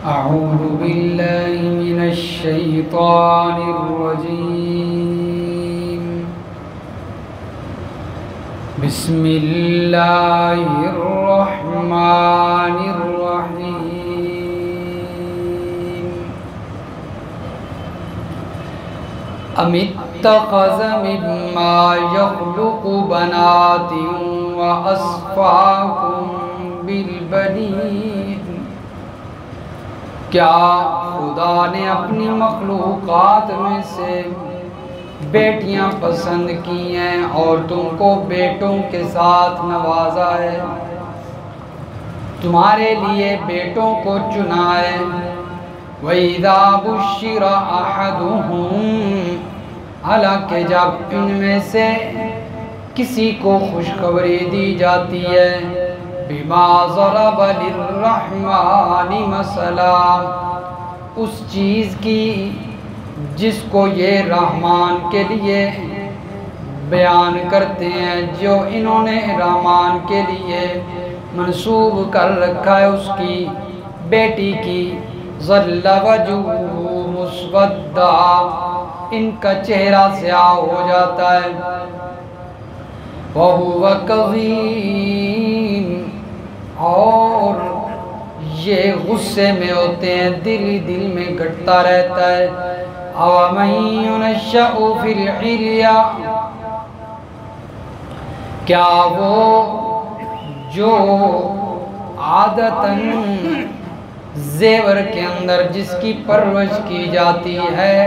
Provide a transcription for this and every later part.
أعوذ بالله من الشيطان الرجيم. بسم الله الرحمن الرحيم. أم اتخذ مما يخلق بنات وأصفاكم بالبنين. کیا خدا نے اپنی مخلوقات میں سے بیٹیاں پسند کی ہیں اور تم کو بیٹوں کے ساتھ نوازا ہے، تمہارے لیے بیٹوں کو چنا ہے. وَإِذَا بُشِّرَ أَحَدُهُمْ، حالانکہ جب ان میں سے کسی کو خوشخبری دی جاتی ہے، بما ضرب للرحمن مثلا، اس چیز کی جس کو یہ رحمان کے لیے بیان کرتے ہیں، جو انہوں نے رحمان کے لیے منسوب کر رکھا ہے اس کی بیٹی کی، ظل وجهه مسودا، ان کا چہرہ سیاہ ہو جاتا ہے. وَهُوَ كَظِيمٌ، اور یہ غصے میں ہوتے ہیں، دل ہی دل میں گھٹتا رہتا ہے. أَوَمَن يُنَشَّأُ فِي الْحِلْيَةِ، کیا وہ جو عادتاً زیور کے اندر جس کی پرورش کی جاتی ہے،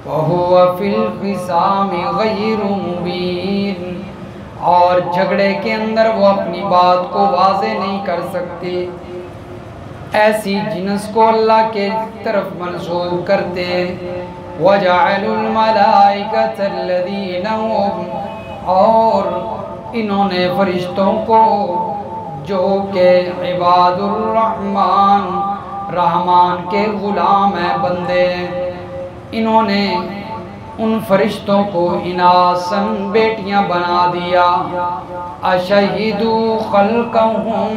وَهُوَ فِي الْخِصَامِ غَيْرُ مُبِينٍ، اور جھگڑے کے اندر وہ اپنی بات کو واضح نہیں کر سکتی، ایسی جنس کو اللہ کے طرف منسوب کرتے. وَجَعَلُوا الْمَلَائِكَةَ الَّذِينَ هُمْ، اور انہوں نے فرشتوں کو جو کہ عباد الرحمن، رحمان کے غلام ہیں، بندے ہیں، انہوں نے ان فرشتوں کو اناساً بیٹیاں بنا دیا. اشہدوا خلقہم،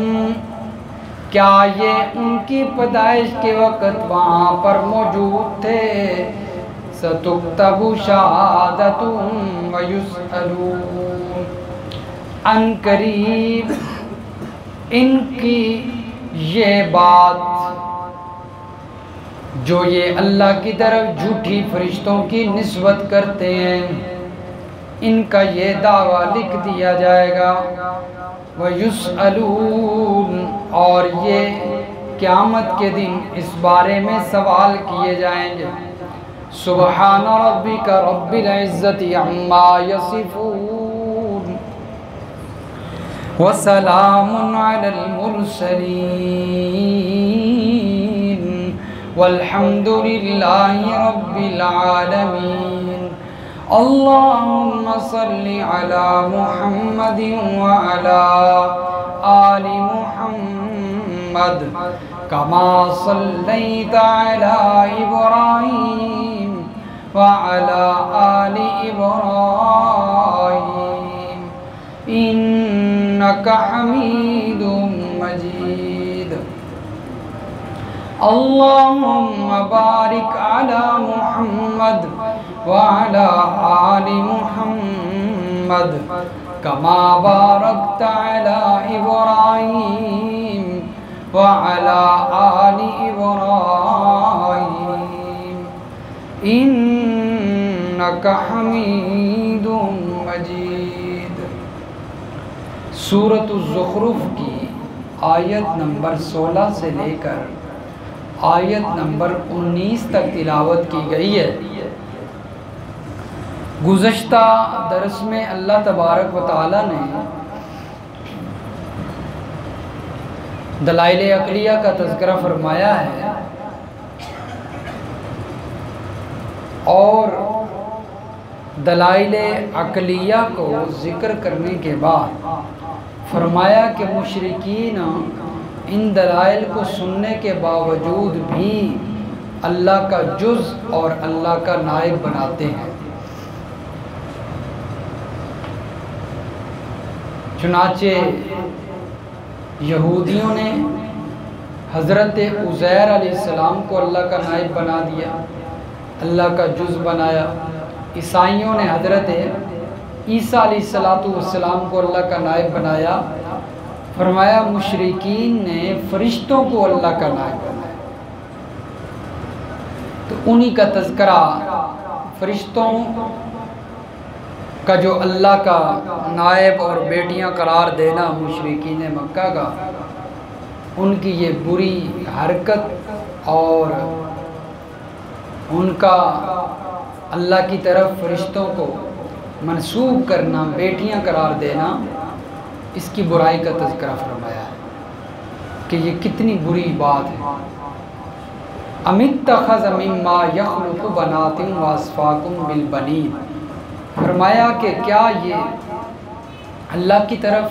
کیا یہ ان کی پیدائش کے وقت وہاں پر موجود تھے؟ ستکتب شہادتہم ویسألون، ان قریب ان کی یہ بات جو یہ اللہ کی طرف جھوٹی فرشتوں کی نسبت کرتے ہیں، ان کا یہ دعویٰ لکھ دیا جائے گا. وَيُسْأَلُونَ، اور یہ قیامت کے دن اس بارے میں سوال کیے جائیں گے. سبحان ربک رب العزت عما یصفون، وسلام علی المرسلین، والحمد للہ رب العالمین. اللہم صلی علی محمد وعلی آل محمد کما صلیت علی ابراہیم وعلی آل ابراہیم انک حمید مجید. اللہم بارک علی محمد وعلی آل محمد کما بارکت علی ابراہیم وعلی آل ابراہیم انک حمید مجید. سورۃ الزخرف کی آیت نمبر 16 سے لے کر آیت نمبر 19 تک تلاوت کی گئی ہے. گزشتہ درس میں اللہ تبارک و تعالی نے دلائل عقلیہ کا تذکرہ فرمایا ہے، اور دلائل عقلیہ کو ذکر کرنے کے بعد فرمایا کہ مشرکین ان دلائل کو سننے کے باوجود بھی اللہ کا جز اور اللہ کا نائب بناتے ہیں. چنانچہ یہودیوں نے حضرت عزیر علیہ السلام کو اللہ کا نائب بنا دیا، اللہ کا جز بنایا۔ عیسائیوں نے حضرت عیسیٰ علیہ السلام کو اللہ کا نائب بنایا۔ فرمایا مشرکین نے فرشتوں کو اللہ کا نائب بنایا۔ تو انہی کا تذکرہ، فرشتوں کا جو اللہ کا نائب اور بیٹیاں قرار دینا مشرکین مکہ کا، ان کی یہ بری حرکت اور ان کا اللہ کی طرف فرشتوں کو منسوب کرنا، بیٹیاں قرار دینا، اس کی برائی کا تذکرہ فرمایا ہے کہ یہ کتنی بری بات ہے۔ ام اتخذ مما یخلق بنات واصفاکم بالبنین، فرمایا کہ کیا یہ اللہ کی طرف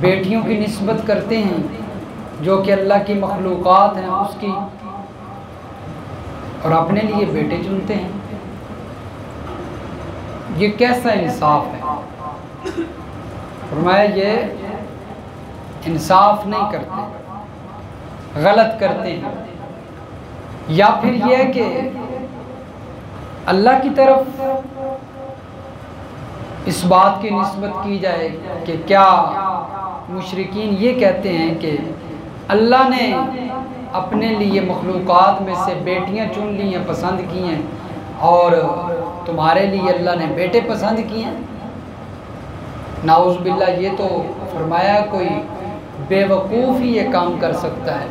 بیٹیوں کی نسبت کرتے ہیں جو کہ اللہ کی مخلوقات ہیں اس کی، اور اپنے لیے بیٹے چنتے ہیں؟ یہ کیسا انصاف ہے؟ فرمایا یہ انصاف نہیں کرتے، غلط کرتے ہیں۔ یا پھر یہ کہ اللہ کی طرف اس بات کی نسبت کی جائے کہ کیا مشرکین یہ کہتے ہیں کہ اللہ نے اپنے لیے مخلوقات میں سے بیٹیاں چن لی ہیں، پسند کی ہیں، اور تمہارے لیے اللہ نے بیٹے پسند کیے ہیں؟ نعوذ باللہ، یہ تو فرمایا کوئی بے وقوف ہی یہ کام کر سکتا ہے،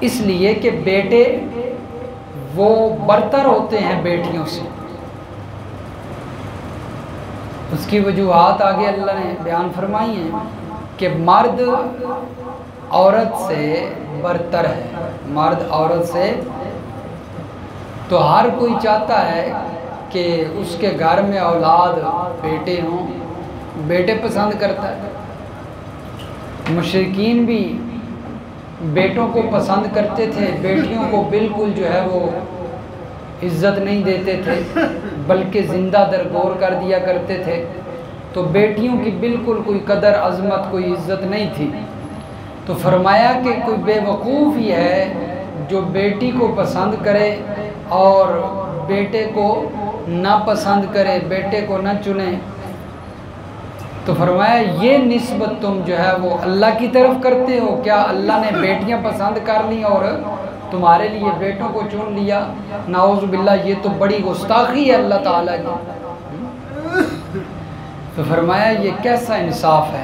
اس لیے کہ بیٹے وہ برتر ہوتے ہیں بیٹیوں سے۔ اس کی وجوہات آگے اللہ نے بیان فرمائی ہیں کہ مرد عورت سے برتر ہے، مرد عورت سے، تو ہر کوئی چاہتا ہے کہ اس کے گھر میں اولاد بیٹے ہوں، بیٹے پسند کرتا ہے۔ مشرکین بھی بیٹوں کو پسند کرتے تھے، بیٹیوں کو بالکل جو ہے وہ عزت نہیں دیتے تھے، بلکہ زندہ درگور کر دیا کرتے تھے۔ تو بیٹیوں کی بالکل کوئی قدر عظمت، کوئی عزت نہیں تھی۔ تو فرمایا کہ کوئی بے وقوف ہی ہے جو بیٹی کو پسند کرے اور بیٹے کو نہ پسند کرے، بیٹے کو نہ چنے۔ تو فرمایا یہ نسبت تم جو ہے وہ اللہ کی طرف کرتے ہو؟ کیا اللہ نے بیٹیاں پسند کر لی اور تمہارے لیے بیٹوں کو چن لیا؟ نعوذ باللہ، یہ تو بڑی گستاخی ہے اللہ تعالیٰ کی۔ تو فرمایا یہ کیسا انصاف ہے؟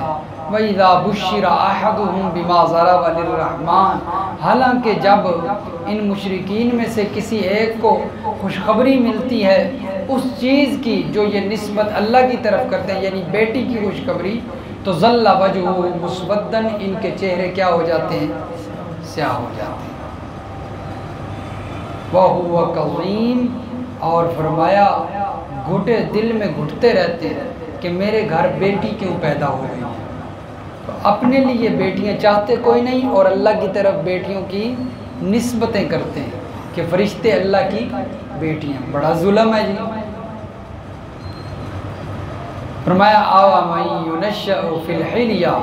وَإِذَا بُشِّرَ أَحَدُهُمْ بِمَا ضَرَبَ لِلرَّحْمَنِ، حالانکہ جب ان مشرکین میں سے کسی ایک کو خوشخبری ملتی ہے اس چیز کی جو یہ نسبت اللہ کی طرف کرتے ہیں، یعنی بیٹی کی خوشخبری، تو ظَلَّ وَجْهُهُ مُسْوَدًّا، ان کے چہرے کیا ہو جاتے ہیں؟ سیاہ ہو جاتے ہیں۔ وَهُوَ كَظِيمٌ، اور فرمایا گھٹے دل میں گھٹتے رہتے ہیں کہ میرے گھر بیٹی کیوں پیدا ہو گئی ہے۔ تو اپنے لیے بیٹیاں چاہتے کوئی نہیں اور اللہ کی طرف بیٹیوں کی نسبتیں کرتے ہیں کہ فرشتے اللہ کی بیٹیاں۔ بڑا ظلم ہے جی۔ فرمایا آوا من ينشأ فی الحلیہ،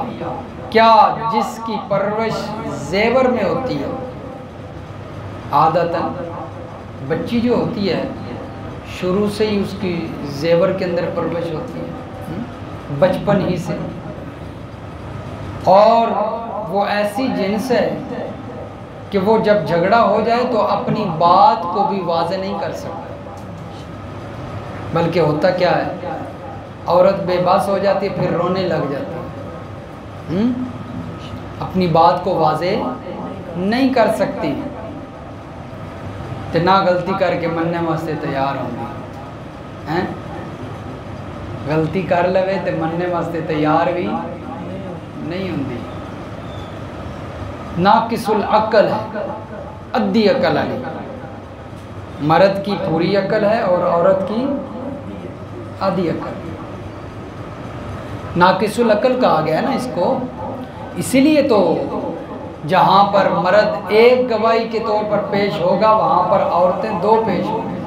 کیا جس کی پرورش زیور میں ہوتی ہے، عادتاً بچی جو ہوتی ہے شروع سے ہی اس کی زیور کے اندر پرورش ہوتی ہے، بچپن ہی سے، اور وہ ایسی جنس ہے کہ وہ جب جھگڑا ہو جائے تو اپنی بات کو بھی واضح نہیں کر سکتا، بلکہ ہوتا کیا ہے، عورت بے بس ہو جاتی ہے پھر رونے لگ جاتی ہے، اپنی بات کو واضح نہیں کر سکتی، تو نہ غلطی کر کے مننے واسطے تیار ہوں گی، غلطی کر لوے تو مننے واسطے تیار بھی نہیں ہوں گی۔ ناقص العقل ہے، ادھی عقل ہے، مرد کی پوری عقل ہے اور عورت کی آدھی عقل۔ ناقص العقل کہا گیا نا اس کو، اسی لیے تو جہاں پر مرد ایک گواہی کے طور پر پیش ہوگا وہاں پر عورتیں دو پیش ہوں گی،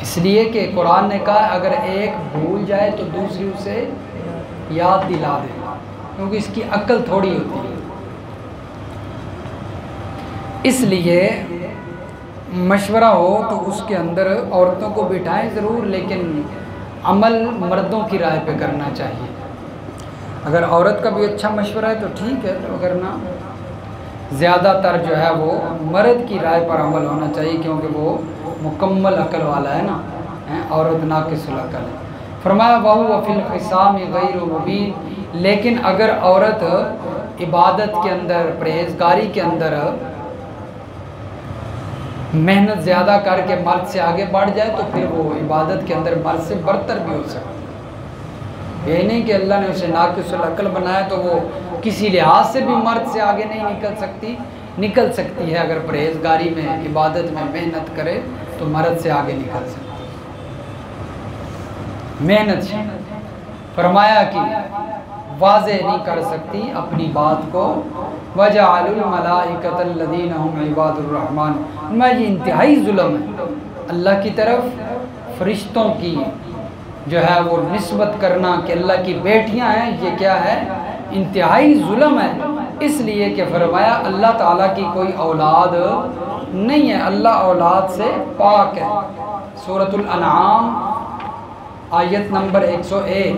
اس لیے کہ قرآن نے کہا اگر ایک بھول جائے تو دوسری اسے یاد دلا دے، کیونکہ اس کی عقل تھوڑی ہوتی ہے۔ اس لیے مشورہ ہو تو اس کے اندر عورتوں کو بٹھائیں ضرور، لیکن عمل مردوں کی رائے پہ کرنا چاہیے۔ اگر عورت کا بھی اچھا مشورہ ہے تو ٹھیک ہے، اگر نہ زیادہ تر جو ہے وہ مرد کی رائے پر عمل ہونا چاہیے، کیونکہ وہ مکمل عقل والا ہے نا، عورت ناقص العقل ہے۔ فرمایا وَهُوَ فِي الْخِصَامِ غَيْرُ مُبِينٍ، لیکن اگر عورت عبادت کے اندر، پرہیزگاری کے اندر محنت زیادہ کر کے مرد سے آگے بڑھ جائے تو پھر وہ عبادت کے اندر مرد سے برتر بھی ہو سکتی۔ یہ نہیں کہ اللہ نے اسے ناقص العقل بنایا تو وہ کسی لحاظ سے بھی مرد سے آگے نہیں نکل سکتی ہے۔ اگر پرہیزگاری میں، عبادت میں محنت کرے تو مرد سے آگے نکل سکتی محنت سے۔ فرمایا کہ واضح نہیں کر سکتی اپنی بات کو، وَجَعَلُوا الْمَلَائِكَةَ الَّذِينَ هُمْ عِبَادُ الرَّحْمَنِ، میں یہ انتہائی ظلم ہے اللہ کی طرف فرشتوں کی جو ہے وہ نسبت کرنا کہ اللہ کی بیٹیاں ہیں، یہ کیا ہے؟ انتہائی ظلم ہے۔ اس لیے کہ فرمایا اللہ تعالیٰ کی کوئی اولاد نہیں ہے، اللہ اولاد سے پاک ہے۔ سورۃ الانعام آیت نمبر 101۔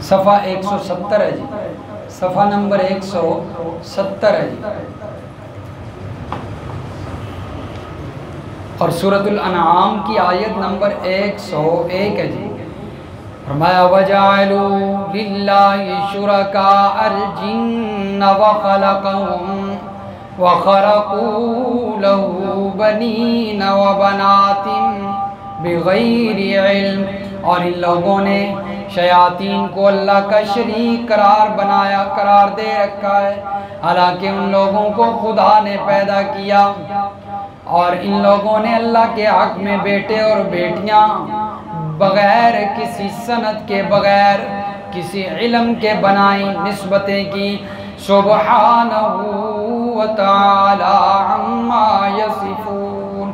صفحہ 170 ہے جی، صفحہ نمبر 170 ہے جی، اور سورۃ الانعام کی آیت نمبر 101 ہے جی۔ فرمایا وَجَعَلُوا لِلَّهِ شُرَكَاءَ الْجِنَّ وَخَلَقَهُمْ وَخَرَقُوا لَهُ بَنِينَ وَبَنَاتٍ بِغَيْرِ عِلْمٍ، اور ان لوگوں نے شیاطین کو اللہ کا شریک قرار دے رکھا ہے، حالانکہ ان لوگوں کو خدا نے پیدا کیا، اور ان لوگوں نے اللہ کے حق میں بیٹے اور بیٹیاں بغیر کسی سند کے، بغیر کسی علم کے بنائی، نسبتیں کی۔ سبحانہ وتعالی عما یصفون،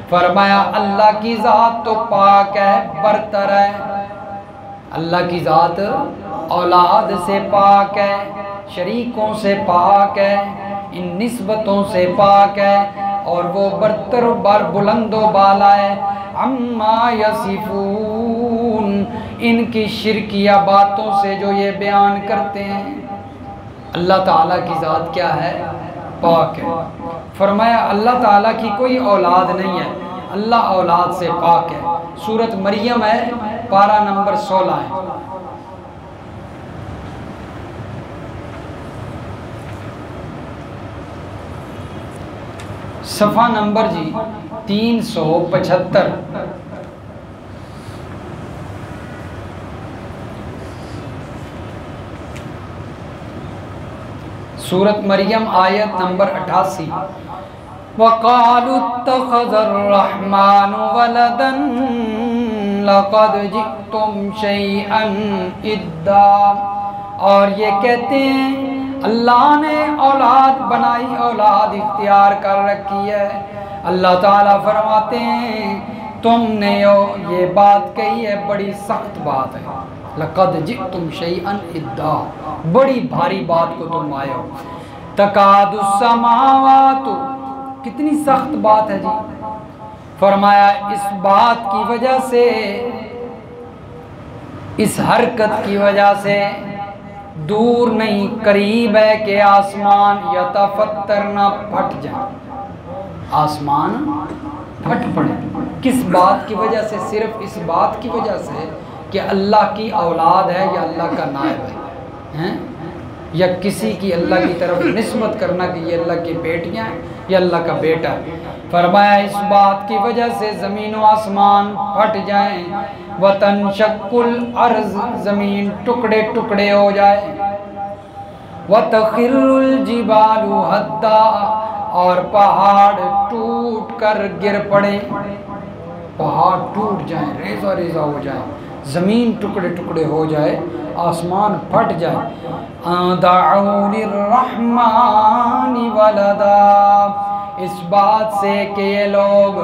فرمایا اللہ کی ذات تو پاک ہے، برتر ہے، اللہ کی ذات اولاد سے پاک ہے، شریکوں سے پاک ہے، ان نسبتوں سے پاک ہے، اور وہ برتر بر بلند و بالا ہے۔ عما یصفون، ان کی شرکیہ باتوں سے جو یہ بیان کرتے ہیں۔ اللہ تعالیٰ کی ذات کیا ہے؟ پاک ہے۔ فرمایا اللہ تعالیٰ کی کوئی اولاد نہیں ہے، اللہ اولاد سے پاک ہے۔ سورۃ مریم ہے، پارہ نمبر 16 ہے۔ صفحہ نمبر جی 375۔ سورۃ مریم آیت نمبر 88۔ وَقَالُوا اتَّخَذَ الرَّحْمَنُ وَلَدًا لَقَدْ جِئْتُمْ شَيْئًا إِدًّا، اور یہ کہتے ہیں اللہ نے اولاد بنائی، اولاد اختیار کر رکھی ہے۔ اللہ تعالیٰ فرماتے ہیں تم نے یہ بات کہی ہے، بڑی سخت بات ہے۔ لَقَدْ جِئْتُمْ شَيْئًا إِدًّا، بڑی بھاری بات کو تم آئے ہو۔ تَكَادُ السَّمَاوَاتُ، کتنی سخت بات ہے جی۔ فرمایا اس بات کی وجہ سے، اس حرکت کی وجہ سے دور نہیں قریب ہے کہ آسمان یتفطرنا، پھٹ جائیں، آسمان پھٹ پڑے۔ کس بات کی وجہ سے؟ صرف اس بات کی وجہ سے کہ اللہ کی اولاد ہے یا اللہ کا نائب ہے، یا کسی کی اللہ کی طرف نسبت کرنا کہ یہ اللہ کی بیٹیاں ہیں یا اللہ کا بیٹا ہے۔ فرمایا اس بات کی وجہ سے زمین و آسمان پھٹ جائیں، وَتَنشَقُّ الْأَرْضُ، زمین ٹکڑے ٹکڑے ہو جائے، وَتَخِرُّ الْجِبَالُ هَدًّا، اور پہاڑ ٹوٹ کر گر پڑے، پہاڑ ٹوٹ جائیں، ریزہ ریزہ ہو جائیں، زمین ٹکڑے ٹکڑے ہو جائے، آسمان پھٹ جائے۔ دعوا للرحمن ولدا، اس بات سے کہ یہ لوگ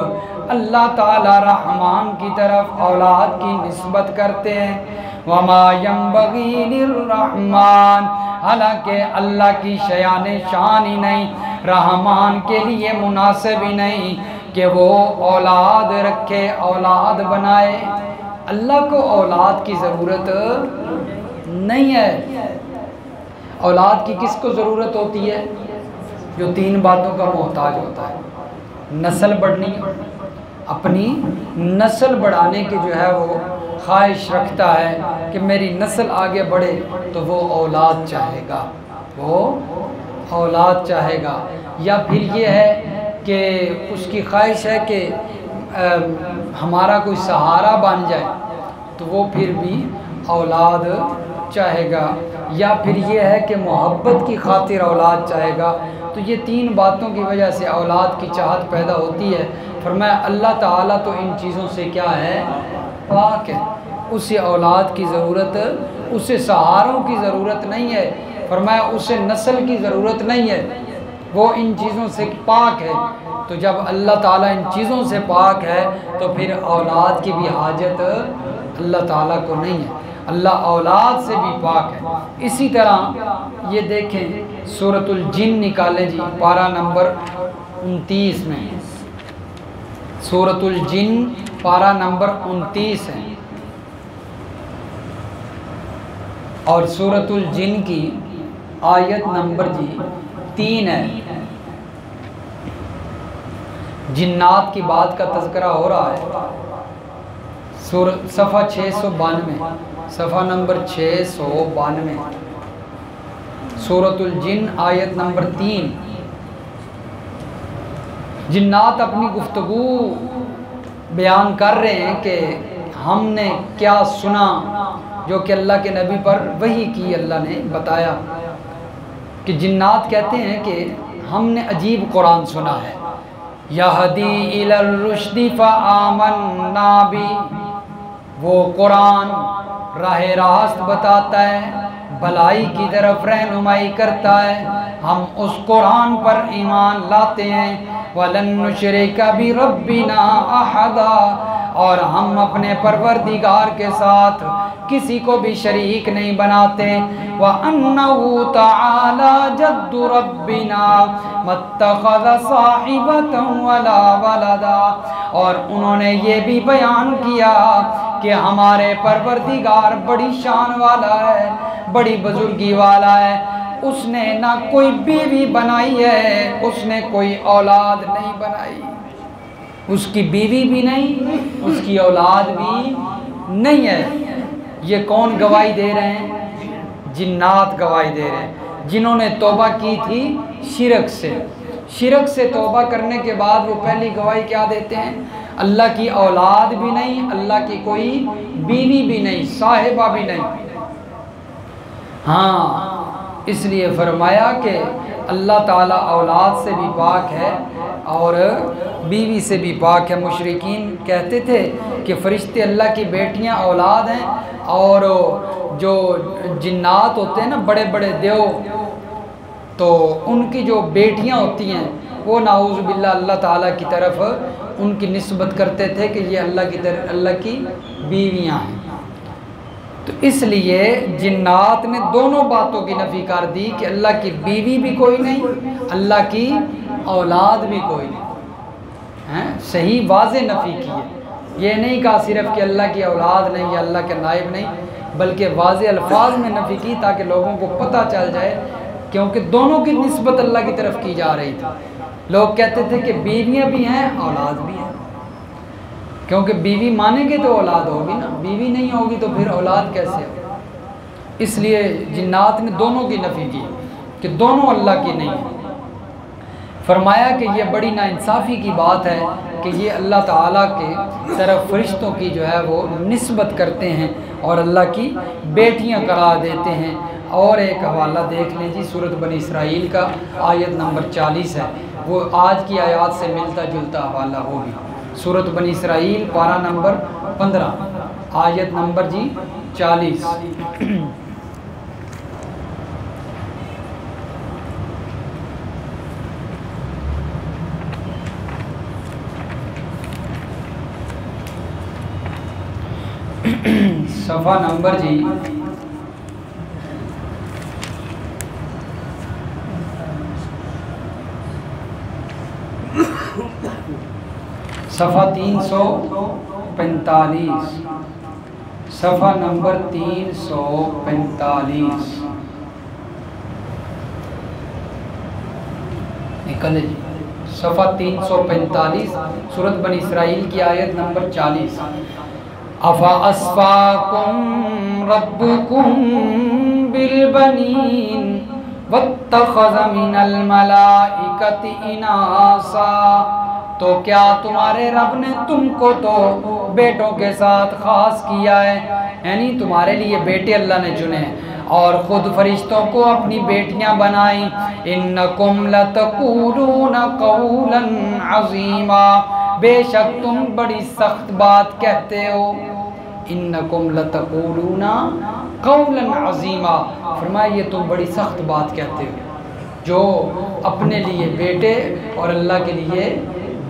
اللہ تعالی رحمان کی طرف اولاد کی نسبت کرتے ہیں۔ وما ينبغي للرحمن، حالانکہ اللہ کی شیان شان ہی نہیں، رحمان کے لیے مناسب ہی نہیں کہ وہ اولاد رکھے، اولاد بنائے۔ اللہ کو اولاد کی ضرورت نہیں ہے۔ اولاد کی کس کو ضرورت ہوتی ہے؟ جو تین باتوں کا محتاج ہوتا ہے۔ نسل بڑھنی، اپنی نسل بڑھانے کی جو ہے وہ خواہش رکھتا ہے کہ میری نسل آگے بڑھے، تو وہ اولاد چاہے گا، وہ اولاد چاہے گا۔ یا پھر یہ ہے کہ اس کی خواہش ہے کہ ہمارا کوئی سہارا بن جائے، تو وہ پھر بھی اولاد چاہے گا۔ یا پھر یہ ہے کہ محبت کی خاطر اولاد چاہے گا۔ تو یہ تین باتوں کی وجہ سے اولاد کی چاہت پیدا ہوتی ہے۔ فرمایا اللہ تعالیٰ تو ان چیزوں سے کیا ہے؟ پاک ہے، اسے اولاد کی ضرورت، اسے سہاروں کی ضرورت نہیں ہے۔ فرمایا اسے نسل کی ضرورت نہیں ہے، وہ ان چیزوں سے پاک ہے۔ تو جب اللہ تعالیٰ ان چیزوں سے پاک ہے تو پھر اولاد کی بھی حاجت اللہ تعالیٰ کو نہیں ہے، اللہ اولاد سے بھی پاک ہے۔ اسی طرح یہ دیکھیں سورۃ الجن نکالیں جی، پارہ نمبر 29 میں، سورۃ الجن پارہ نمبر 29 ہے، اور سورۃ الجن کی آیت نمبر جی 3 ہے۔ جنات کی بات کا تذکرہ ہو رہا ہے، صفحہ 692، صفحہ نمبر 692، سورۃ الجن آیت نمبر 3۔ جنات اپنی گفتگو بیان کر رہے ہیں کہ ہم نے کیا سنا، جو کہ اللہ کے نبی پر وحی کی اللہ نے بتایا، کہ جنات کہتے ہیں کہ ہم نے عجیب قرآن سنا ہے۔ یہدی الی الرشد فآمنا بی، وہ قرآن راہ راست بتاتا ہے، بھلائی کی طرف رہنمائی کرتا ہے، ہم اس قرآن پر ایمان لاتے ہیں۔ وَلَن نُشْرِكَ بِرَبِّنَا أَحَدًا، اور ہم اپنے پروردگار کے ساتھ کسی کو بھی شریک نہیں بناتے۔ وَأَنَّهُ تَعَالَى جَدُّ رَبِّنَا مَا اتَّخَذَ صَاحِبَةً وَلَا وَلَدًا، اور انہوں نے یہ بھی بیان کیا کہ ہمارے پروردگار بڑی شان والا ہے، بڑی بزرگی والا ہے، اس نے نہ کوئی بیوی بنائی ہے، اس نے کوئی اولاد نہیں بنائی، اس کی بیوی بھی نہیں، اس کی اولاد بھی نہیں ہے۔ یہ کون گواہی دے رہے ہیں؟ جنات گواہی دے رہے ہیں، جنہوں نے توبہ کی تھی شرک سے۔ شرک سے توبہ کرنے کے بعد وہ پہلی گواہی کیا دیتے ہیں؟ اللہ کی اولاد بھی نہیں، اللہ کی کوئی بیوی بھی نہیں، صاحبہ بھی نہیں۔ ہاں، اس لیے فرمایا کہ اللہ تعالیٰ اولاد سے بھی پاک ہے اور بیوی سے بھی پاک ہے۔ مشرکین کہتے تھے کہ فرشتے اللہ کی بیٹیاں اولاد ہیں، اور جو جنات ہوتے ہیں نا بڑے بڑے دیو، تو ان کی جو بیٹیاں ہوتی ہیں وہ نعوذ باللہ اللہ تعالیٰ کی طرف ان کی نسبت کرتے تھے کہ یہ اللہ کی بیویاں ہیں۔ تو اس لیے جنات نے دونوں باتوں کی نفی کر دی کہ اللہ کی بیوی بھی کوئی نہیں، اللہ کی اولاد بھی کوئی نہیں، صحیح واضح نفی کی ہے۔ یہ نہیں کہا صرف کہ اللہ کی اولاد نہیں یا اللہ کے نائب نہیں، بلکہ واضح الفاظ میں نفی کی تاکہ لوگوں کو پتہ چل جائے، کیونکہ دونوں کی نسبت اللہ کی طرف کی جا رہی تھی۔ لوگ کہتے تھے کہ بیویاں بھی ہیں اولاد بھی ہیں، کیونکہ بیوی مانیں گے تو اولاد ہوگی نا، بیوی نہیں ہوگی تو پھر اولاد کیسے ہوگی؟ اس لیے جنات نے دونوں کی نفی کی کہ دونوں اللہ کی نہیں ہیں۔ فرمایا کہ یہ بڑی ناانصافی کی بات ہے کہ یہ اللہ تعالیٰ کے طرف فرشتوں کی جو ہے وہ نسبت کرتے ہیں اور اللہ کی بیٹیاں قرار دیتے ہیں۔ اور ایک حوالہ دیکھ لیں جی، سورۃ بنی اسرائیل کا آیت نمبر 40 ہے، وہ آج کی آیات سے ملتا جلتا حوالہ ہوگی۔ سورۃ بنی اسرائیل پارہ نمبر 15 آیت نمبر جی 40۔ صفحہ نمبر جی صفحہ 345، صفحہ نمبر 345 نکلے جی، صفحہ 345 سورۃ بنی اسرائیل کی آیت نمبر 40۔ افاسفاکم ربکم بالبنین واتخذ من الملائکۃ اناسا، تو کیا تمہارے رب نے تم کو تو بیٹوں کے ساتھ خاص کیا ہے، یعنی تمہارے لیے بیٹے اللہ نے چنے اور خود فرشتوں کو اپنی بیٹیاں بنائیں۔ انکم لتقولون قولا عظیما، بے شک تم بڑی سخت بات کہتے ہو۔ انکم لتقولون قولا عظیما، فرمایا یہ تم بڑی سخت بات کہتے ہو، جو اپنے لیے بیٹے اور اللہ کے لیے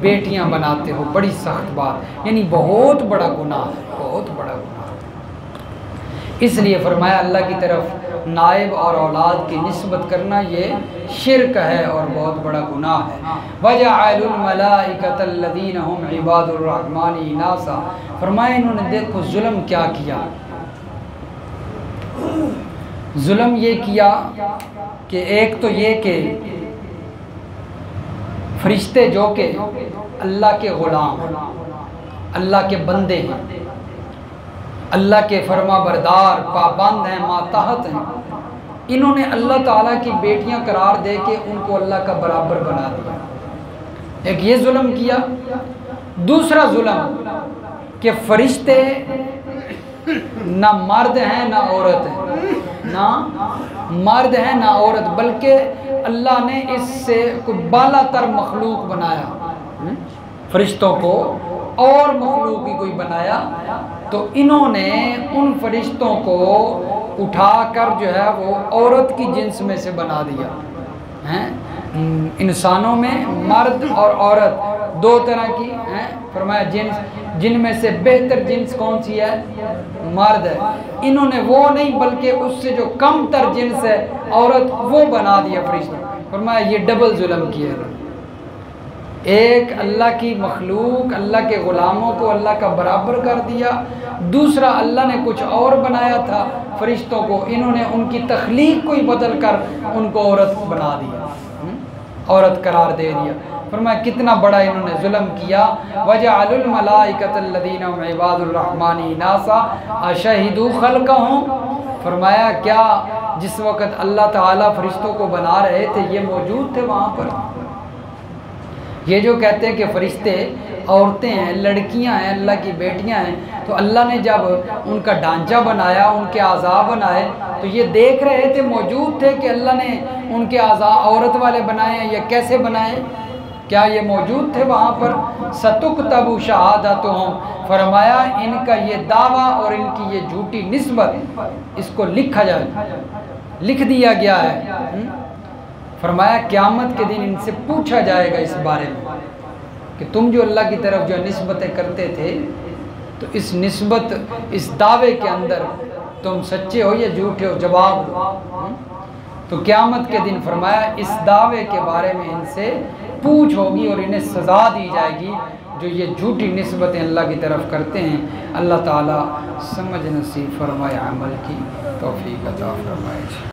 بیٹیاں بناتے ہو، بڑی سخت بات، یعنی بہت بڑا گناہ ہے، بہت بڑا گناہ۔ اس لیے فرمایا اللہ کی طرف نائب اور اولاد کی نسبت کرنا یہ شرک ہے اور بہت بڑا گناہ ہے۔ وَجَعَلُوا الْمَلَائِكَةَ الَّذِينَ هُمْ عِبَادُ الرَّحْمَنِ إِنَاثًا، فرمایا انہوں نے دیکھو ظلم کیا کیا، ظلم یہ کیا کہ ایک تو یہ کہ فرشتے جو کہ اللہ کے غلام ہیں، اللہ کے بندے ہیں، اللہ کے فرما بردار پابند ہیں، ماتحت ہیں، انہوں نے اللہ تعالیٰ کی بیٹیاں قرار دے کے ان کو اللہ کا برابر بنا دیا۔ ایک یہ ظلم کیا۔ دوسرا ظلم کہ فرشتے نہ مرد ہیں نہ عورت ہیں، نہ مرد ہیں نہ عورت، بلکہ اللہ نے اس سے کوئی بالا تر مخلوق بنایا، فرشتوں کو اور مخلوق بھی کوئی بنایا، تو انہوں نے ان فرشتوں کو اٹھا کر جو ہے وہ عورت کی جنس میں سے بنا دیا۔ انسانوں میں مرد اور عورت دو طرح کی ہیں، فرمایا جن میں سے بہتر جنس کون سی ہے؟ مرد ہے۔ انہوں نے وہ نہیں بلکہ اس سے جو کم تر جنس ہے عورت، وہ بنا دیا فرشتوں۔ فرمایا یہ ڈبل ظلم کیا ہے، ایک اللہ کی مخلوق اللہ کے غلاموں کو اللہ کا برابر کر دیا، دوسرا اللہ نے کچھ اور بنایا تھا فرشتوں کو، انہوں نے ان کی تخلیق کو ہی بدل کر ان کو عورت بنا دیا، عورت قرار دے دیا۔ فرمایا کتنا بڑا انہوں نے ظلم کیا۔ وَجَعَلُوا الْمَلَائِكَةَ الَّذِينَ هُمْ عِبَادُ الرَّحْمَنِ إِنَاثًا أَشَهِدُوا خَلْقَهُمْ، فرمایا کیا جس وقت اللہ تعالیٰ فرشتوں کو بنا رہے تھے یہ موجود تھے وہاں پر؟ یہ جو کہتے ہیں کہ فرشتے عورتیں ہیں، لڑکیاں ہیں، اللہ کی بیٹیاں ہیں، تو اللہ نے جب ان کا ڈھانچہ بنایا، ان کے اعضاء بنائے، تو یہ دیکھ رہے تھے، موجود تھے کہ اللہ نے ان کے اعضاء عورت والے بنائے ہیں یا کیسے بنائے؟ کیا یہ موجود تھے وہاں پر؟ سَتُكْتَبُ شَهَادَتُهُمْ، فرمایا ان کا یہ دعویٰ اور ان کی یہ جھوٹی نسبت، اس کو لکھا جائے، لکھ دیا گیا ہے۔ فرمایا قیامت کے دن ان سے پوچھا جائے گا اس بارے میں کہ تم جو اللہ کی طرف جو نسبتیں کرتے تھے، تو اس نسبت، اس دعوے کے اندر تم سچے ہو یا جھوٹے ہو، جواب دو۔ تو قیامت کے دن فرمایا اس دعوے کے بارے میں ان سے پوچھ ہوگی اور انہیں سزا دی جائے گی جو یہ جھوٹی نسبتیں اللہ کی طرف کرتے ہیں۔ اللہ تعالیٰ سمجھ نصیب فرمائے، عمل کی توفیق عطا فرمائے۔